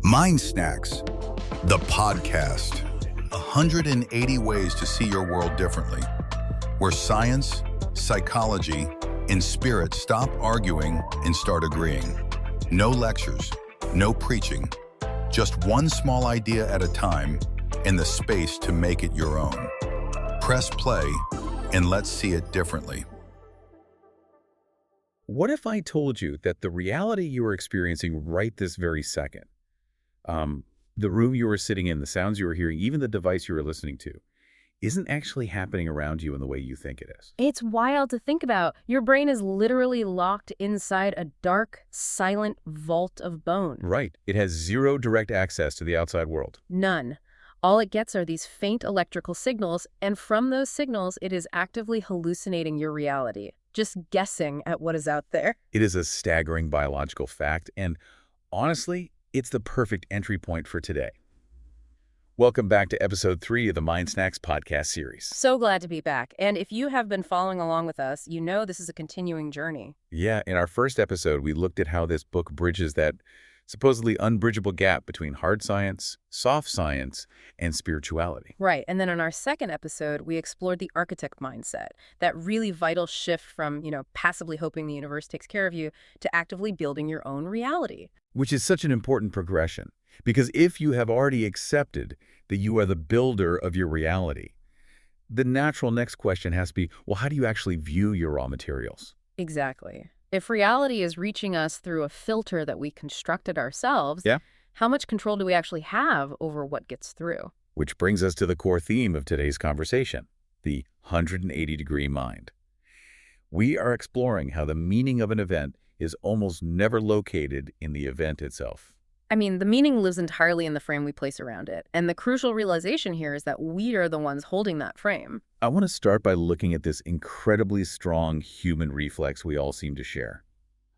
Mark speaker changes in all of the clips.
Speaker 1: MindSnacks, the podcast. 180 ways to see your world differently. Where science, psychology, and spirit stop arguing and start agreeing. No lectures, no preaching. Just one small idea at a time and the space to make it your own. Press play and let's see it differently.
Speaker 2: What if I told you that the reality you are experiencing right this very second, the room you were sitting in, the sounds you were hearing, even the device you were listening to, isn't actually happening around you in the way you think it is?
Speaker 3: It's wild to think about. Your brain is literally locked inside a dark, silent vault of bone.
Speaker 2: Right. It has zero direct access to the outside world.
Speaker 3: None. All it gets are these faint electrical signals, and from those signals, it is actively hallucinating your reality, just guessing at what is out there.
Speaker 2: It is a staggering biological fact, and honestly, it's the perfect entry point for today. Welcome back to episode 3 of the MindSnacks podcast series.
Speaker 3: So glad to be back. And if you have been following along with us, you know this is a continuing journey.
Speaker 2: Yeah, in our first episode, we looked at how this book bridges that supposedly unbridgeable gap between hard science, soft science, and spirituality.
Speaker 3: Right. And then in our second episode, we explored the architect mindset, that really vital shift from, passively hoping the universe takes care of you to actively building your own reality.
Speaker 2: Which is such an important progression, because if you have already accepted that you are the builder of your reality, the natural next question has to be, well, how do you actually view your raw materials?
Speaker 3: Exactly. If reality is reaching us through a filter that we constructed ourselves, how much control do we actually have over what gets through?
Speaker 2: Which brings us to the core theme of today's conversation, the 180-degree mind. We are exploring how the meaning of an event is almost never located in the event itself.
Speaker 3: I mean, the meaning lives entirely in the frame we place around it. And the crucial realization here is that we are the ones holding that frame.
Speaker 2: I want to start by looking at this incredibly strong human reflex we all seem to share.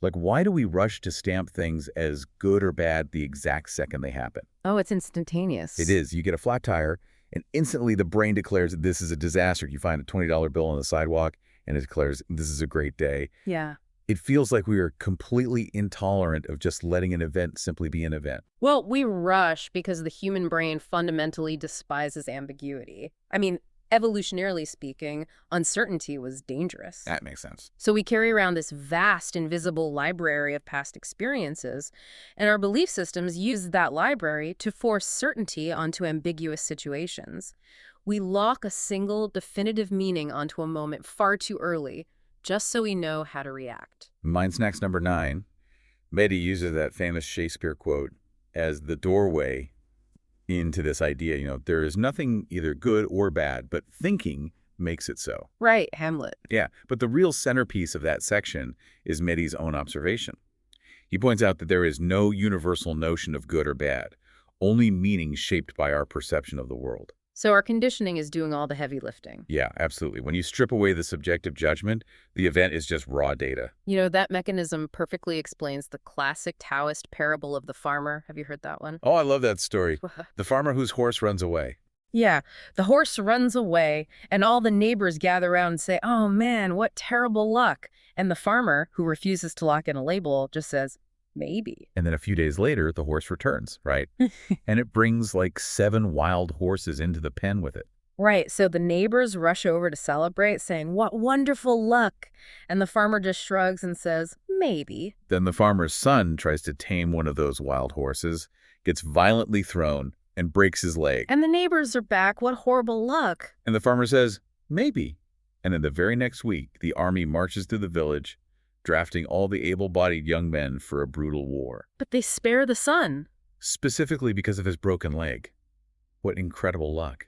Speaker 2: Like, why do we rush to stamp things as good or bad the exact second they happen?
Speaker 3: Oh, it's instantaneous.
Speaker 2: It is. You get a flat tire, and instantly the brain declares that this is a disaster. You find a $20 bill on the sidewalk, and it declares this is a great day.
Speaker 3: Yeah.
Speaker 2: It feels like we are completely intolerant of just letting an event simply be an event.
Speaker 3: Well, we rush because the human brain fundamentally despises ambiguity. I mean, evolutionarily speaking, uncertainty was dangerous.
Speaker 2: That makes sense.
Speaker 3: So we carry around this vast, invisible library of past experiences, and our belief systems use that library to force certainty onto ambiguous situations. We lock a single, definitive meaning onto a moment far too early, just so we know how to react.
Speaker 2: MindSnacks number 9, Mehdi uses that famous Shakespeare quote as the doorway into this idea. There is nothing either good or bad, but thinking makes it so.
Speaker 3: Right, Hamlet.
Speaker 2: Yeah, but the real centerpiece of that section is Mehdi's own observation. He points out that there is no universal notion of good or bad, only meaning shaped by our perception of the world.
Speaker 3: So our conditioning is doing all the heavy lifting.
Speaker 2: Yeah, absolutely. When you strip away the subjective judgment, the event is just raw data.
Speaker 3: That mechanism perfectly explains the classic Taoist parable of the farmer. Have you heard that one?
Speaker 2: Oh, I love that story. The farmer whose horse runs away.
Speaker 3: Yeah, the horse runs away, and all the neighbors gather around and say, "Oh man, what terrible luck." And the farmer, who refuses to lock in a label, just says, "Maybe."
Speaker 2: And then a few days later, the horse returns, right? And it brings like 7 wild horses into the pen with it.
Speaker 3: Right, so the neighbors rush over to celebrate, saying, "What wonderful luck." And the farmer just shrugs and says, "Maybe."
Speaker 2: Then the farmer's son tries to tame one of those wild horses, gets violently thrown, and breaks his leg.
Speaker 3: And the neighbors are back. What horrible luck.
Speaker 2: And the farmer says, "Maybe." And then the very next week, the army marches through the village, drafting all the able-bodied young men for a brutal war.
Speaker 3: But they spare the son.
Speaker 2: Specifically because of his broken leg. What incredible luck.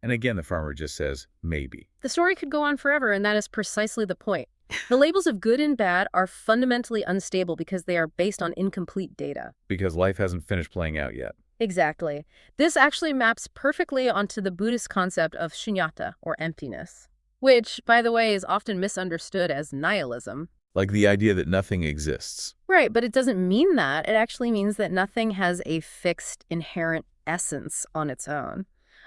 Speaker 2: And again, the farmer just says, maybe.
Speaker 3: The story could go on forever, and that is precisely the point. The labels of good and bad are fundamentally unstable because they are based on incomplete data.
Speaker 2: Because life hasn't finished playing out yet.
Speaker 3: Exactly. This actually maps perfectly onto the Buddhist concept of shunyata, or emptiness, which, by the way, is often misunderstood as nihilism.
Speaker 2: Like the idea that nothing exists.
Speaker 3: Right, but it doesn't mean that. It actually means that nothing has a fixed, inherent essence on its own.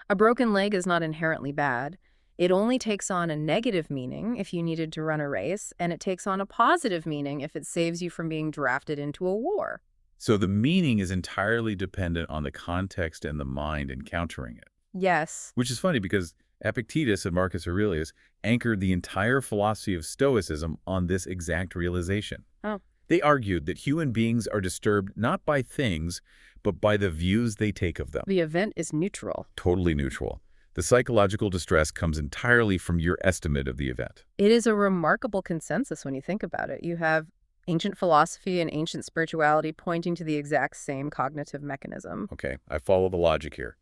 Speaker 3: A broken leg is not inherently bad. It only takes on a negative meaning if you needed to run a race, and it takes on a positive meaning if it saves you from being drafted into a war.
Speaker 2: So the meaning is entirely dependent on the context and the mind encountering it.
Speaker 3: Yes.
Speaker 2: Which is funny because Epictetus and Marcus Aurelius anchored the entire philosophy of Stoicism on this exact realization.
Speaker 3: Oh.
Speaker 2: They argued that human beings are disturbed not by things, but by the views they take of them.
Speaker 3: The event is neutral.
Speaker 2: Totally neutral. The psychological distress comes entirely from your estimate of the event.
Speaker 3: It is a remarkable consensus when you think about it. You have ancient philosophy and ancient spirituality pointing to the exact same cognitive mechanism.
Speaker 2: Okay, I follow the logic here.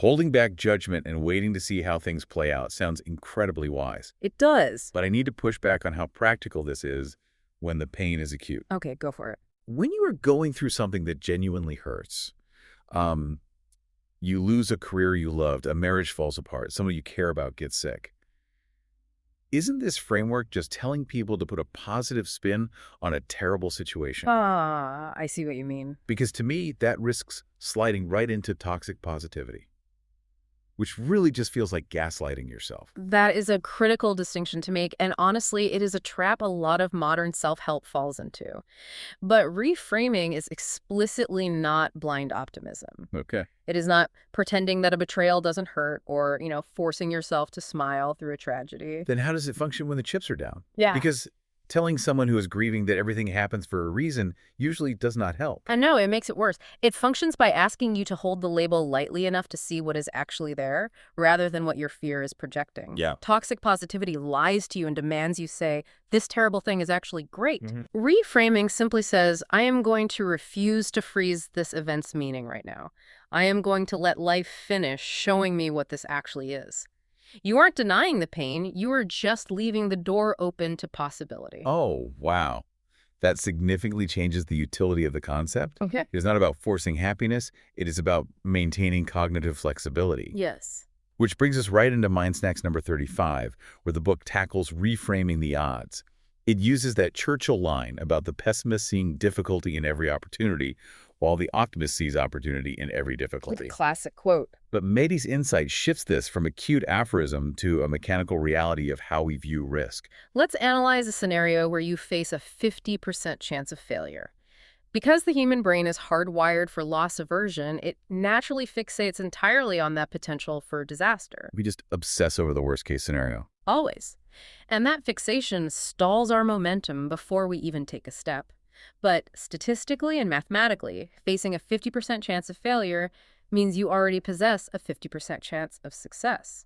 Speaker 2: Holding back judgment and waiting to see how things play out sounds incredibly wise.
Speaker 3: It does.
Speaker 2: But I need to push back on how practical this is when the pain is acute.
Speaker 3: Okay, go for it.
Speaker 2: When you are going through something that genuinely hurts, you lose a career you loved, a marriage falls apart, someone you care about gets sick. Isn't this framework just telling people to put a positive spin on a terrible situation?
Speaker 3: I see what you mean.
Speaker 2: Because to me, that risks sliding right into toxic positivity, which really just feels like gaslighting yourself.
Speaker 3: That is a critical distinction to make, and honestly, it is a trap a lot of modern self-help falls into. But reframing is explicitly not blind optimism.
Speaker 2: Okay.
Speaker 3: It is not pretending that a betrayal doesn't hurt or, forcing yourself to smile through a tragedy.
Speaker 2: Then how does it function when the chips are down?
Speaker 3: Yeah.
Speaker 2: Because telling someone who is grieving that everything happens for a reason usually does not help.
Speaker 3: I know, it makes it worse. It functions by asking you to hold the label lightly enough to see what is actually there, rather than what your fear is projecting.
Speaker 2: Yeah.
Speaker 3: Toxic positivity lies to you and demands you say, this terrible thing is actually great. Reframing simply says, I am going to refuse to freeze this event's meaning right now. I am going to let life finish showing me what this actually is. You aren't denying the pain, you are just leaving the door open to possibility.
Speaker 2: Oh, wow. That significantly changes the utility of the concept.
Speaker 3: Okay.
Speaker 2: It is not about forcing happiness. It is about maintaining cognitive flexibility.
Speaker 3: Yes.
Speaker 2: Which brings us right into MindSnacks number 35, where the book tackles reframing the odds. It uses that Churchill line about the pessimist seeing difficulty in every opportunity, while the optimist sees opportunity in every difficulty.
Speaker 3: Classic quote.
Speaker 2: But Mehdi's insight shifts this from a cute aphorism to a mechanical reality of how we view risk.
Speaker 3: Let's analyze a scenario where you face a 50% chance of failure. Because the human brain is hardwired for loss aversion, it naturally fixates entirely on that potential for disaster.
Speaker 2: We just obsess over the worst-case scenario.
Speaker 3: Always. And that fixation stalls our momentum before we even take a step. But statistically and mathematically, facing a 50% chance of failure means you already possess a 50% chance of success.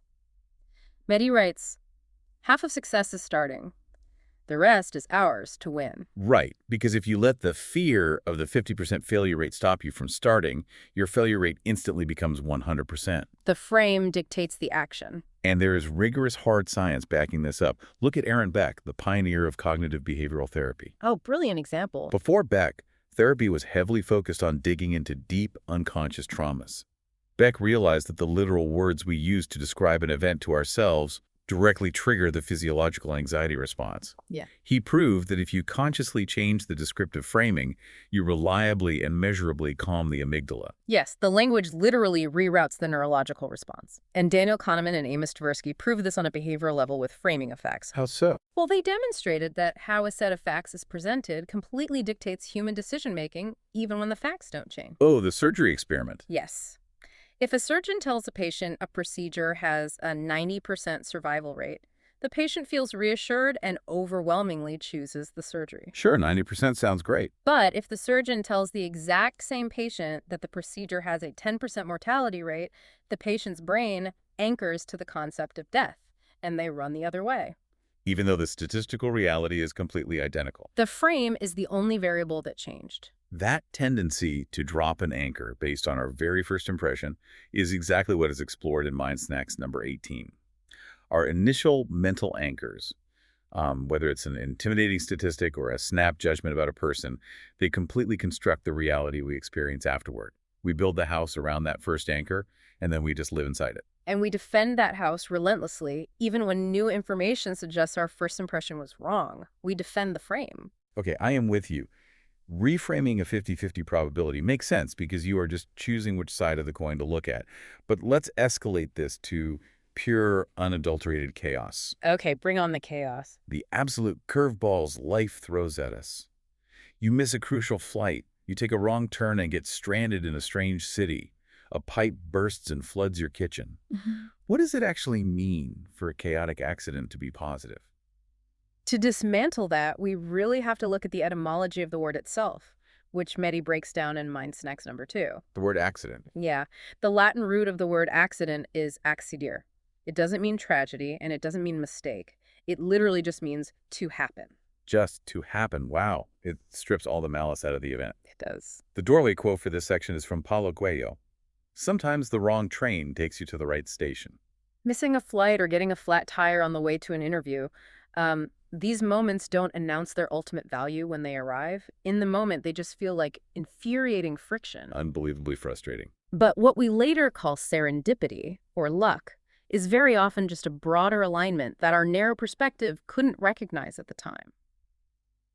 Speaker 3: Mehdi writes, half of success is starting. The rest is ours to win.
Speaker 2: Right, because if you let the fear of the 50% failure rate stop you from starting, your failure rate instantly becomes 100%.
Speaker 3: The frame dictates the action.
Speaker 2: And there is rigorous hard science backing this up. Look at Aaron Beck, the pioneer of cognitive behavioral therapy.
Speaker 3: Oh, brilliant example.
Speaker 2: Before Beck, therapy was heavily focused on digging into deep, unconscious traumas. Beck realized that the literal words we use to describe an event to ourselves directly trigger the physiological anxiety response.
Speaker 3: Yeah.
Speaker 2: He proved that if you consciously change the descriptive framing, you reliably and measurably calm the amygdala.
Speaker 3: Yes, the language literally reroutes the neurological response. And Daniel Kahneman and Amos Tversky proved this on a behavioral level with framing effects.
Speaker 2: How so?
Speaker 3: Well, they demonstrated that how a set of facts is presented completely dictates human decision-making, even when the facts don't change.
Speaker 2: Oh, the surgery experiment.
Speaker 3: Yes. If a surgeon tells a patient a procedure has a 90% survival rate, the patient feels reassured and overwhelmingly chooses the surgery.
Speaker 2: Sure, 90% sounds great.
Speaker 3: But if the surgeon tells the exact same patient that the procedure has a 10% mortality rate, the patient's brain anchors to the concept of death, and they run the other way.
Speaker 2: Even though the statistical reality is completely identical.
Speaker 3: The frame is the only variable that changed.
Speaker 2: That tendency to drop an anchor based on our very first impression is exactly what is explored in MindSnacks number 18. Our initial mental anchors, whether it's an intimidating statistic or a snap judgment about a person, they completely construct the reality we experience afterward. We build the house around that first anchor, and then we just live inside it.
Speaker 3: And we defend that house relentlessly, even when new information suggests our first impression was wrong. We defend the frame.
Speaker 2: Okay, I am with you. Reframing a 50-50 probability makes sense because you are just choosing which side of the coin to look at. But let's escalate this to pure, unadulterated chaos.
Speaker 3: Okay, bring on the chaos.
Speaker 2: The absolute curveballs life throws at us. You miss a crucial flight. You take a wrong turn and get stranded in a strange city. A pipe bursts and floods your kitchen. What does it actually mean for a chaotic accident to be positive?
Speaker 3: To dismantle that, we really have to look at the etymology of the word itself, which Mehdi breaks down in MindSnacks number 2.
Speaker 2: The word accident.
Speaker 3: Yeah, the Latin root of the word accident is accidere. It doesn't mean tragedy, and it doesn't mean mistake. It literally just means to happen.
Speaker 2: Just to happen. Wow. It strips all the malice out of the event.
Speaker 3: It does.
Speaker 2: The doorway quote for this section is from Paulo Coelho. Sometimes the wrong train takes you to the right station.
Speaker 3: Missing a flight or getting a flat tire on the way to an interview, these moments don't announce their ultimate value when they arrive. In the moment, they just feel like infuriating friction.
Speaker 2: Unbelievably frustrating.
Speaker 3: But what we later call serendipity, or luck, is very often just a broader alignment that our narrow perspective couldn't recognize at the time.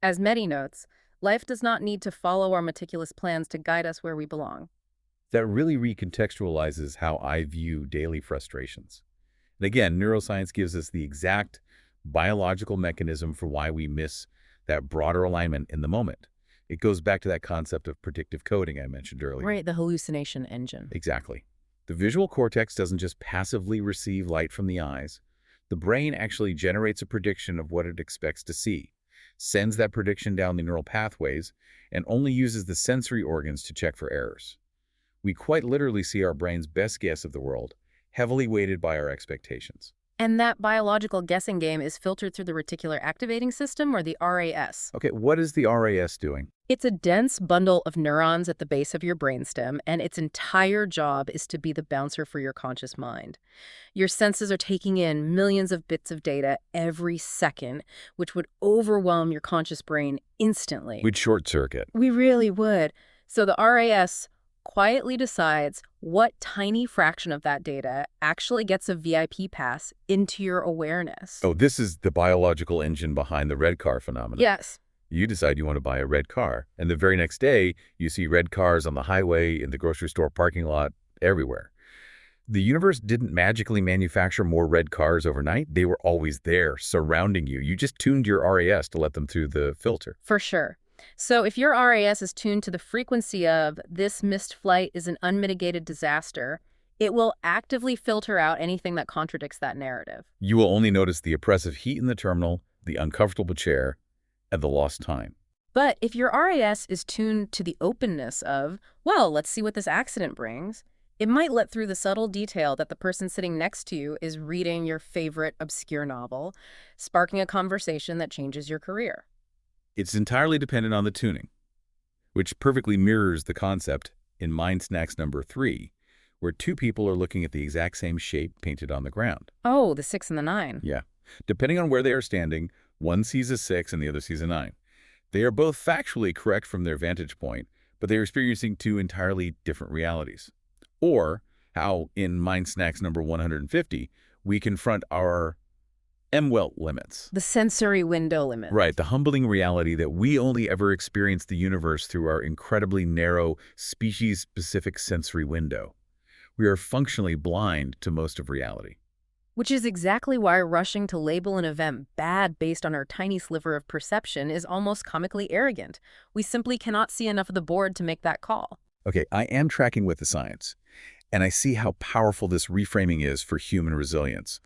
Speaker 3: As Mehdi notes, life does not need to follow our meticulous plans to guide us where we belong.
Speaker 2: That really recontextualizes how I view daily frustrations. And again, neuroscience gives us the exact biological mechanism for why we miss that broader alignment in the moment. It goes back to that concept of predictive coding I mentioned earlier.
Speaker 3: Right, the hallucination engine.
Speaker 2: Exactly. The visual cortex doesn't just passively receive light from the eyes. The brain actually generates a prediction of what it expects to see, sends that prediction down the neural pathways, and only uses the sensory organs to check for errors. We quite literally see our brain's best guess of the world, heavily weighted by our expectations.
Speaker 3: And that biological guessing game is filtered through the reticular activating system, or the RAS.
Speaker 2: Okay, what is the RAS doing?
Speaker 3: It's a dense bundle of neurons at the base of your brainstem, and its entire job is to be the bouncer for your conscious mind. Your senses are taking in millions of bits of data every second, which would overwhelm your conscious brain instantly.
Speaker 2: We'd short circuit.
Speaker 3: We really would. So the RAS quietly decides what tiny fraction of that data actually gets a VIP pass into your awareness.
Speaker 2: Oh, this is the biological engine behind the red car phenomenon.
Speaker 3: Yes.
Speaker 2: You decide you want to buy a red car, and the very next day, you see red cars on the highway, in the grocery store parking lot, everywhere. The universe didn't magically manufacture more red cars overnight. They were always there, surrounding you. You just tuned your RAS to let them through the filter.
Speaker 3: For sure. So if your RAS is tuned to the frequency of "this missed flight is an unmitigated disaster," it will actively filter out anything that contradicts that narrative.
Speaker 2: You will only notice the oppressive heat in the terminal, the uncomfortable chair, and the lost time.
Speaker 3: But if your RAS is tuned to the openness of, well, let's see what this accident brings, it might let through the subtle detail that the person sitting next to you is reading your favorite obscure novel, sparking a conversation that changes your career.
Speaker 2: It's entirely dependent on the tuning, which perfectly mirrors the concept in MindSnacks number 3, where two people are looking at the exact same shape painted on the ground.
Speaker 3: Oh, the 6 and the 9.
Speaker 2: Yeah. Depending on where they are standing, one sees a 6 and the other sees a 9. They are both factually correct from their vantage point, but they are experiencing two entirely different realities. Or how in MindSnacks number 150, we confront our MWELT limits.
Speaker 3: The sensory window limit.
Speaker 2: Right, the humbling reality that we only ever experience the universe through our incredibly narrow, species-specific sensory window. We are functionally blind to most of reality.
Speaker 3: Which is exactly why rushing to label an event bad based on our tiny sliver of perception is almost comically arrogant. We simply cannot see enough of the board to make that call.
Speaker 2: Okay, I am tracking with the science, and I see how powerful this reframing is for human resilience.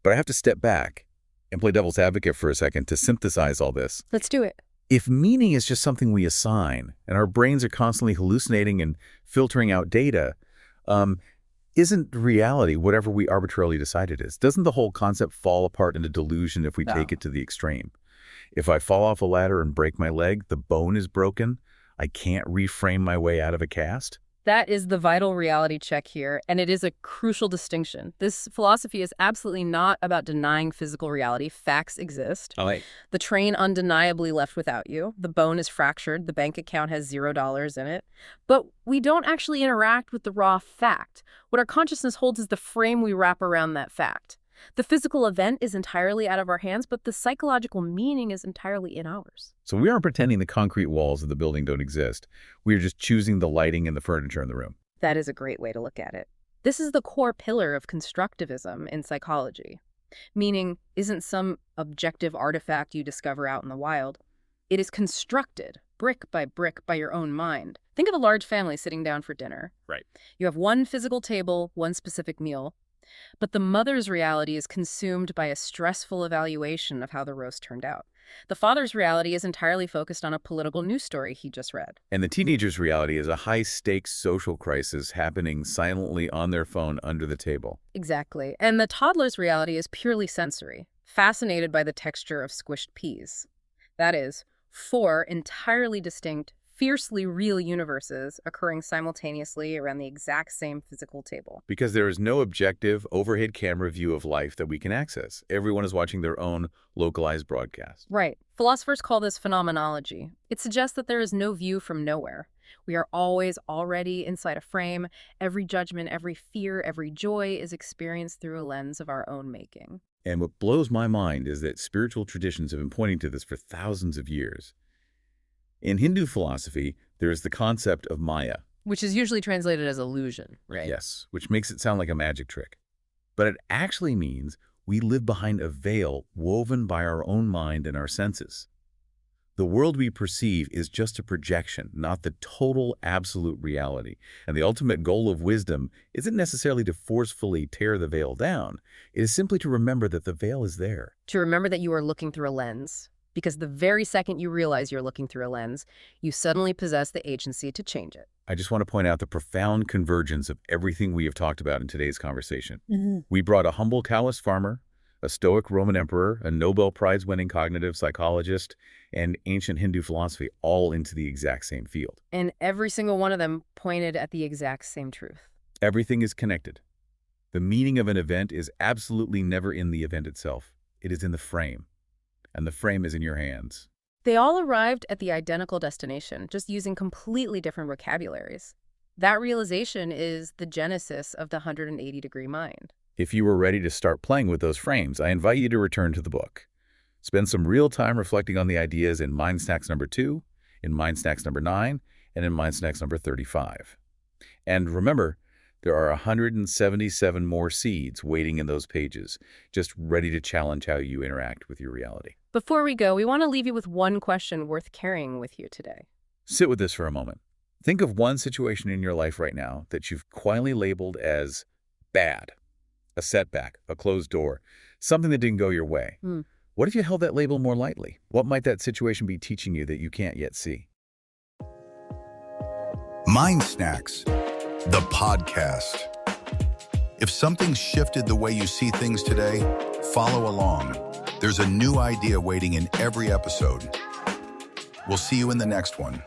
Speaker 2: But I have to step back and play devil's advocate for a second to synthesize all this.
Speaker 3: Let's do it.
Speaker 2: If meaning is just something we assign, and our brains are constantly hallucinating and filtering out data, isn't reality whatever we arbitrarily decide it is? Doesn't the whole concept fall apart into delusion if we take it to the extreme? If I fall off a ladder and break my leg, the bone is broken, I can't reframe my way out of a cast?
Speaker 3: That is the vital reality check here, and it is a crucial distinction. This philosophy is absolutely not about denying physical reality. Facts exist. The train undeniably left without you. The bone is fractured. The bank account has $0 in it. But we don't actually interact with the raw fact. What our consciousness holds is the frame we wrap around that fact. The physical event is entirely out of our hands, but the psychological meaning is entirely in ours.
Speaker 2: So we aren't pretending the concrete walls of the building don't exist. We are just choosing the lighting and the furniture in the room.
Speaker 3: That is a great way to look at it. This is the core pillar of constructivism in psychology. Meaning isn't some objective artifact you discover out in the wild. It is constructed brick by your own mind. Think of a large family sitting down for dinner.
Speaker 2: Right.
Speaker 3: You have one physical table, one specific meal, but the mother's reality is consumed by a stressful evaluation of how the roast turned out. The father's reality is entirely focused on a political news story he just read.
Speaker 2: And the teenager's reality is a high-stakes social crisis happening silently on their phone under the table.
Speaker 3: Exactly. And the toddler's reality is purely sensory, fascinated by the texture of squished peas. That is, 4 entirely distinct, fiercely real universes occurring simultaneously around the exact same physical table.
Speaker 2: Because there is no objective, overhead camera view of life that we can access. Everyone is watching their own localized broadcast.
Speaker 3: Right. Philosophers call this phenomenology. It suggests that there is no view from nowhere. We are always already inside a frame. Every judgment, every fear, every joy is experienced through a lens of our own making.
Speaker 2: And what blows my mind is that spiritual traditions have been pointing to this for thousands of years. In Hindu philosophy, there is the concept of Maya.
Speaker 3: Which is usually translated as illusion, right?
Speaker 2: Yes, which makes it sound like a magic trick. But it actually means we live behind a veil woven by our own mind and our senses. The world we perceive is just a projection, not the total, absolute reality. And the ultimate goal of wisdom isn't necessarily to forcefully tear the veil down. It is simply to remember that the veil is there.
Speaker 3: To remember that you are looking through a lens. Because the very second you realize you're looking through a lens, you suddenly possess the agency to change it.
Speaker 2: I just want to point out the profound convergence of everything we have talked about in today's conversation. We brought a humble Taoist farmer, a stoic Roman emperor, a Nobel Prize-winning cognitive psychologist, and ancient Hindu philosophy all into the exact same field.
Speaker 3: And every single one of them pointed at the exact same truth.
Speaker 2: Everything is connected. The meaning of an event is absolutely never in the event itself. It is in the frame. And the frame is in your hands.
Speaker 3: They all arrived at the identical destination, just using completely different vocabularies. That realization is the genesis of the 180-degree mind.
Speaker 2: If you were ready to start playing with those frames, I invite you to return to the book. Spend some real time reflecting on the ideas in MindSnacks number 2, in MindSnacks number 9, and in MindSnacks number 35. And remember, there are 177 more seeds waiting in those pages, just ready to challenge how you interact with your reality.
Speaker 3: Before we go, we want to leave you with one question worth carrying with you today.
Speaker 2: Sit with this for a moment. Think of one situation in your life right now that you've quietly labeled as bad. A setback, a closed door, something that didn't go your way. What if you held that label more lightly? What might that situation be teaching you that you can't yet see?
Speaker 1: MindSnacks, the podcast. If something shifted the way you see things today, follow along. There's a new idea waiting in every episode. We'll see you in the next one.